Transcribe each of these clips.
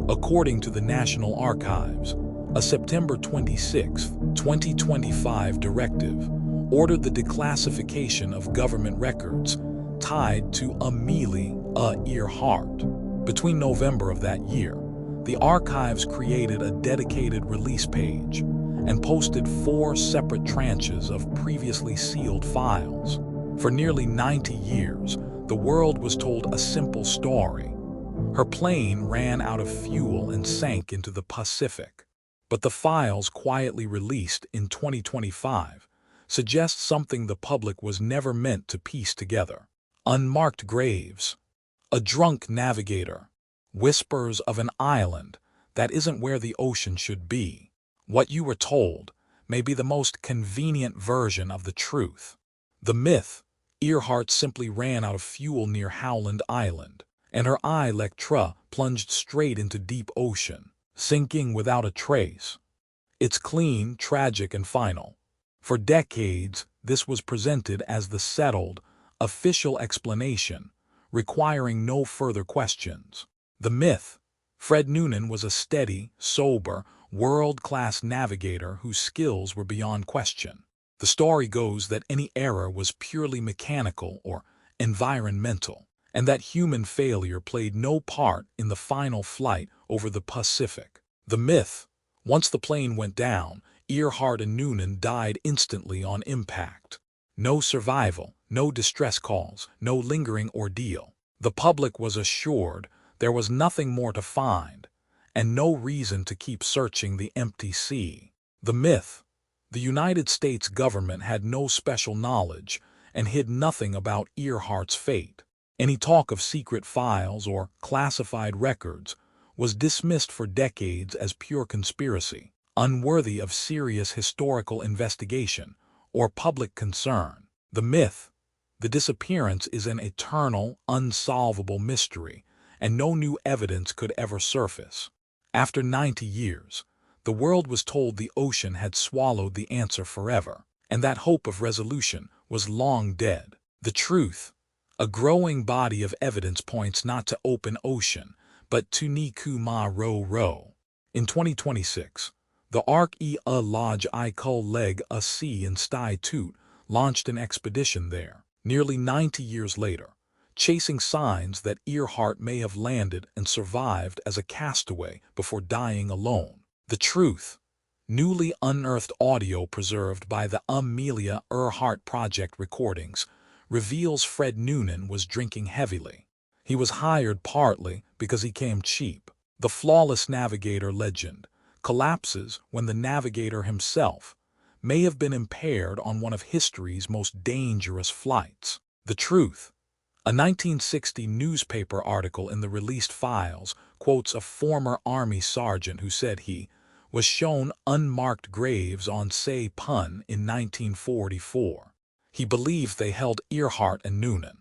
According to the National Archives, a September 26, 2025 directive ordered the declassification of government records tied to Amelia Earhart. Between November of that year, the archives created a dedicated release page and posted 4 separate tranches of previously sealed files. For nearly 90 years, the world was told a simple story. Her plane ran out of fuel and sank into the Pacific. But the files quietly released in 2025 suggest something the public was never meant to piece together. Unmarked graves, a drunk navigator, whispers of an island that isn't where the ocean should be. What you were told may be the most convenient version of the truth. The myth, Earhart simply ran out of fuel near Howland Island, and her Electra plunged straight into deep ocean, sinking without a trace. It's clean, tragic, and final. For decades, this was presented as the settled, official explanation, requiring no further questions. The myth, Fred Noonan was a steady, sober, world-class navigator whose skills were beyond question. The story goes that any error was purely mechanical or environmental, and that human failure played no part in the final flight over the Pacific. The myth, once the plane went down, Earhart and Noonan died instantly on impact. No survival, no distress calls, no lingering ordeal. The public was assured there was nothing more to find, and no reason to keep searching the empty sea. The myth, the United States government had no special knowledge and hid nothing about Earhart's fate. Any talk of secret files or classified records was dismissed for decades as pure conspiracy, unworthy of serious historical investigation or public concern. The myth, the disappearance, is an eternal, unsolvable mystery, and no new evidence could ever surface. After 90 years, the world was told the ocean had swallowed the answer forever, and that hope of resolution was long dead. The truth, a growing body of evidence, points not to open ocean, but to Nikumaroro. In 2026, the archaeological leg a sea in Institute launched an expedition there, nearly 90 years later, chasing signs that Earhart may have landed and survived as a castaway before dying alone. The truth, newly unearthed audio preserved by the Amelia Earhart Project recordings, reveals Fred Noonan was drinking heavily. He was hired partly because he came cheap. The flawless navigator legend collapses when the navigator himself may have been impaired on one of history's most dangerous flights. The truth, a 1960 newspaper article in the released files quotes a former Army sergeant who said he was shown unmarked graves on Saipan in 1944. He believed they held Earhart and Noonan.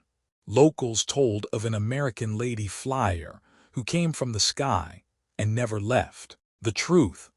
Locals told of an American lady flyer who came from the sky and never left. The truth,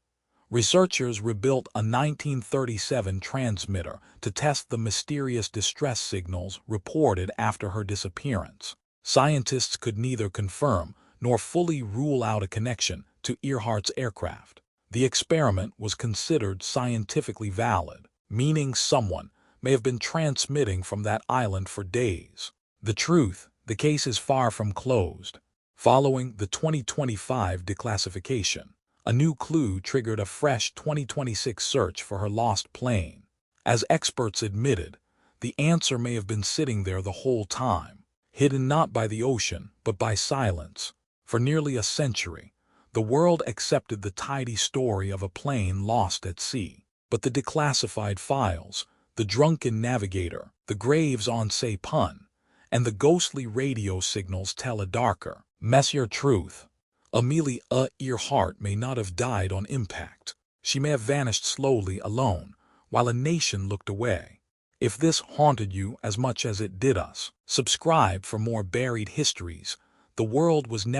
researchers rebuilt a 1937 transmitter to test the mysterious distress signals reported after her disappearance. Scientists could neither confirm nor fully rule out a connection to Earhart's aircraft. The experiment was considered scientifically valid, meaning someone may have been transmitting from that island for days. The truth, the case is far from closed. Following the 2025 declassification, a new clue triggered a fresh 2026 search for her lost plane. As experts admitted, the answer may have been sitting there the whole time, hidden not by the ocean but by silence. For nearly a century, the world accepted the tidy story of a plane lost at sea. But the declassified files, the drunken navigator, the graves on Saipan, and the ghostly radio signals tell a darker, messier truth. Amelia Earhart may not have died on impact. She may have vanished slowly, alone, while a nation looked away. If this haunted you as much as it did us, subscribe for more buried histories. The world was never